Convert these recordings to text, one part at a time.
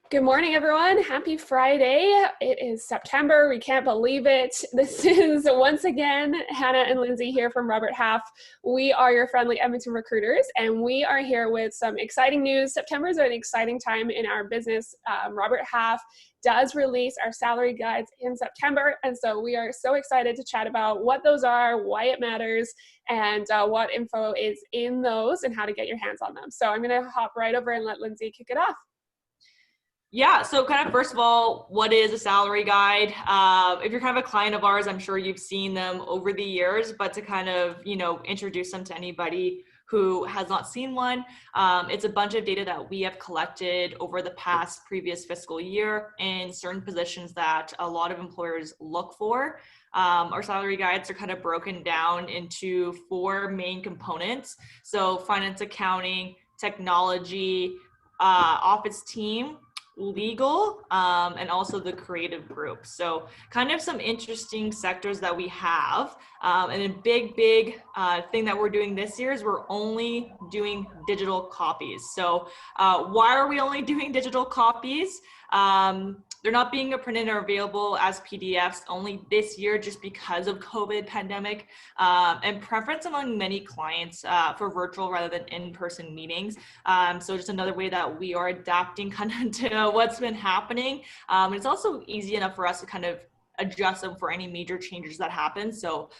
Good morning, everyone. Happy Friday. It is September. We can't believe it. This is once again Hannah and Lindsay here from Robert Half. We are your friendly Edmonton recruiters, and we are here with some exciting news. September is an exciting time in our business. Robert Half does release our salary guides in September, and so we are so excited to chat about what those are, why it matters, and what info is in those and how to get your hands on them. So I'm going to hop right over and let Lindsay kick it off. Yeah, so kind of first of all, what is a salary guide? If you're kind of a client of ours, I'm sure you've seen them over the years, but to kind of, introduce them to anybody who has not seen one, it's a bunch of data that we have collected over the past previous fiscal year in certain positions that a lot of employers look for. Our salary guides are kind of broken down into four main components. So finance, accounting, technology, office team, legal, and also the creative group. So kind of some interesting sectors that we have. And a big thing that we're doing this year is we're only doing digital copies. So why are we only doing digital copies? They're not being printed or available as PDFs only this year just because of COVID pandemic, and preference among many clients for virtual rather than in-person meetings. So just another way that we are adapting kind of to what's been happening. It's also easy enough for us to kind of adjust them for any major changes that happen. So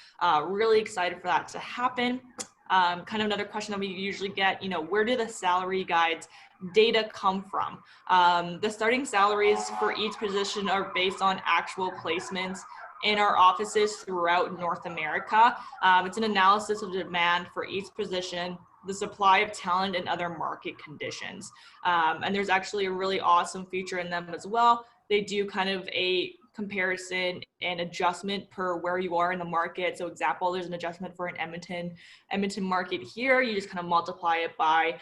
really excited for that to happen. Kind of another question that we usually get, where do the salary guides data come from? The starting salaries for each position are based on actual placements in our offices throughout North America. It's an analysis of demand for each position, the supply of talent, and other market conditions. And there's actually a really awesome feature in them as well. They do kind of a comparison and adjustment per where you are in the market. So example, there's an adjustment for an Edmonton market here. You just kind of multiply it by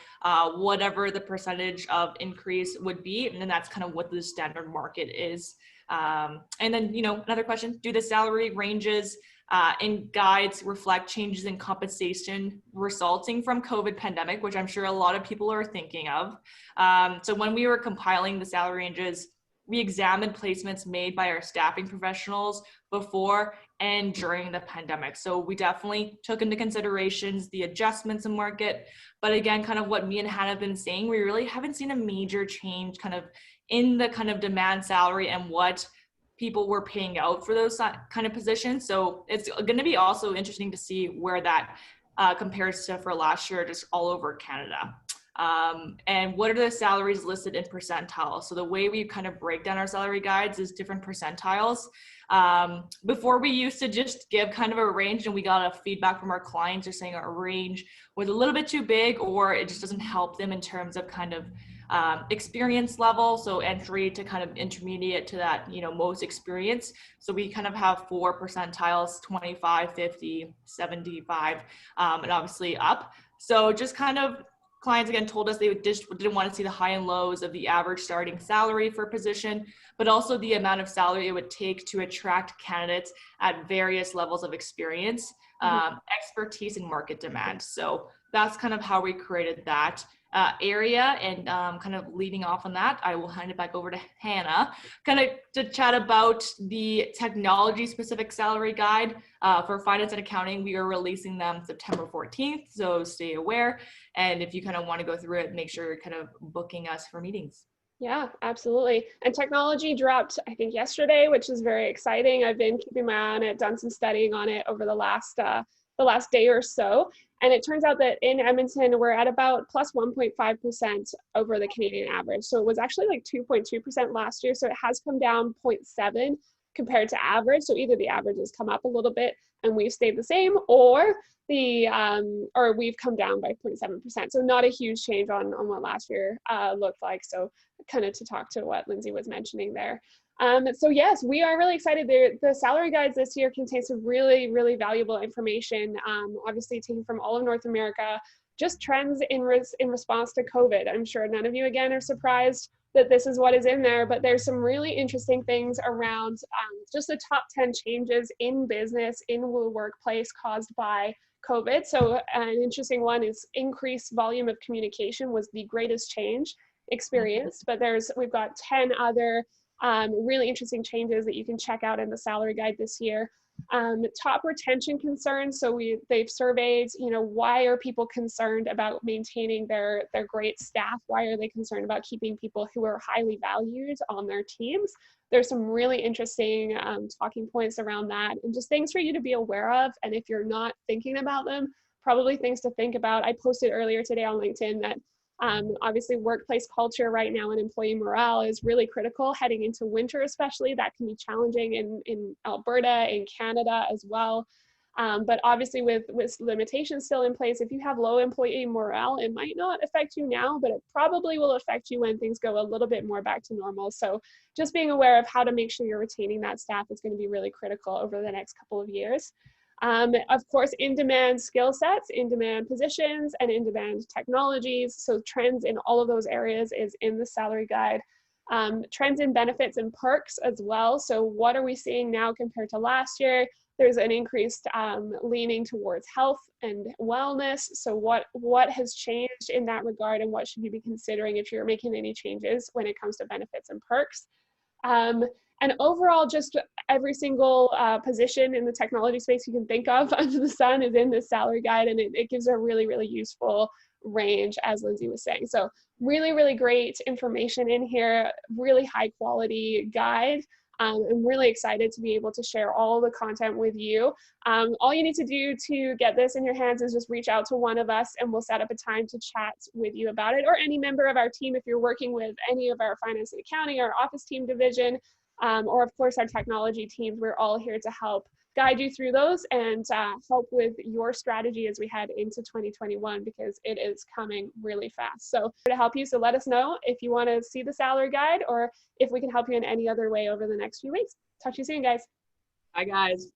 whatever the percentage of increase would be. And then that's kind of what the standard market is. And then, another question, do the salary ranges and guides reflect changes in compensation resulting from COVID pandemic, which I'm sure a lot of people are thinking of. So when we were compiling the salary ranges, we examined placements made by our staffing professionals before and during the pandemic. So we definitely took into considerations the adjustments in market. But again, kind of what me and Hannah have been saying, we really haven't seen a major change kind of in the kind of demand salary and what people were paying out for those kind of positions. So it's going to be also interesting to see where that compares to for last year, just all over Canada. And what are the salaries listed in percentiles? So the way we kind of break down our salary guides is different percentiles. Before we used to just give kind of a range, and we got a feedback from our clients just saying our range was a little bit too big, or it just doesn't help them in terms of kind of experience level. So entry to kind of intermediate to that, most experience. So we kind of have four percentiles, 25, 50, 75, and obviously up. So just kind of clients again told us they just didn't want to see the high and lows of the average starting salary for a position, but also the amount of salary it would take to attract candidates at various levels of experience, expertise, and market demand. So that's kind of how we created that area. And kind of leading off on that, I will hand it back over to Hannah, kind of to chat about the technology specific salary guide for finance and accounting. We are releasing them September 14th, so stay aware. And if you kind of want to go through it, make sure you're kind of booking us for meetings. Yeah, absolutely. And technology dropped, I think, yesterday, which is very exciting. I've been keeping my eye on it, done some studying on it over the last day or so. And it turns out that in Edmonton, we're at about plus 1.5% over the Canadian average. So it was actually like 2.2% last year. So it has come down 0.7 compared to average. So either the average has come up a little bit and we've stayed the same, or we've come down by 0.7%. So not a huge change on what last year looked like. So kind of to talk to what Lindsay was mentioning there. So yes, we are really excited. The salary guides this year contain some really, really valuable information, obviously taken from all of North America, just trends in response to COVID. I'm sure none of you, again, are surprised that this is what is in there, but there's some really interesting things around just the top 10 changes in business, in the workplace caused by COVID. So an interesting one is increased volume of communication was the greatest change. experienced, but we've got 10 other really interesting changes that you can check out in the salary guide this year. Top retention concerns. So they've surveyed, why are people concerned about maintaining their great staff? Why are they concerned about keeping people who are highly valued on their teams? There's some really interesting talking points around that, and just things for you to be aware of. And if you're not thinking about them, probably things to think about. I posted earlier today on LinkedIn that obviously workplace culture right now and employee morale is really critical heading into winter, especially. That can be challenging in Alberta, in Canada as well. But obviously with limitations still in place, if you have low employee morale, it might not affect you now, but it probably will affect you when things go a little bit more back to normal. So just being aware of how to make sure you're retaining that staff is going to be really critical over the next couple of years. Of course, in-demand skill sets, in-demand positions, and in-demand technologies. So trends in all of those areas is in the salary guide. Trends in benefits and perks as well. So what are we seeing now compared to last year? There's an increased leaning towards health and wellness. So what has changed in that regard, and what should you be considering if you're making any changes when it comes to benefits and perks? And overall, just every single position in the technology space you can think of under the sun is in this salary guide, and it gives a really, really useful range, as Lindsay was saying. So really, really great information in here, really high quality guide. I'm really excited to be able to share all the content with you. All you need to do to get this in your hands is just reach out to one of us, and we'll set up a time to chat with you about it, or any member of our team if you're working with any of our finance and accounting, our office team division, or of course our technology teams. We're all here to help guide you through those and help with your strategy as we head into 2021, because it is coming really fast. So to help you, so let us know if you want to see the salary guide, or if we can help you in any other way over the next few weeks. Talk to you soon, guys. Bye, guys.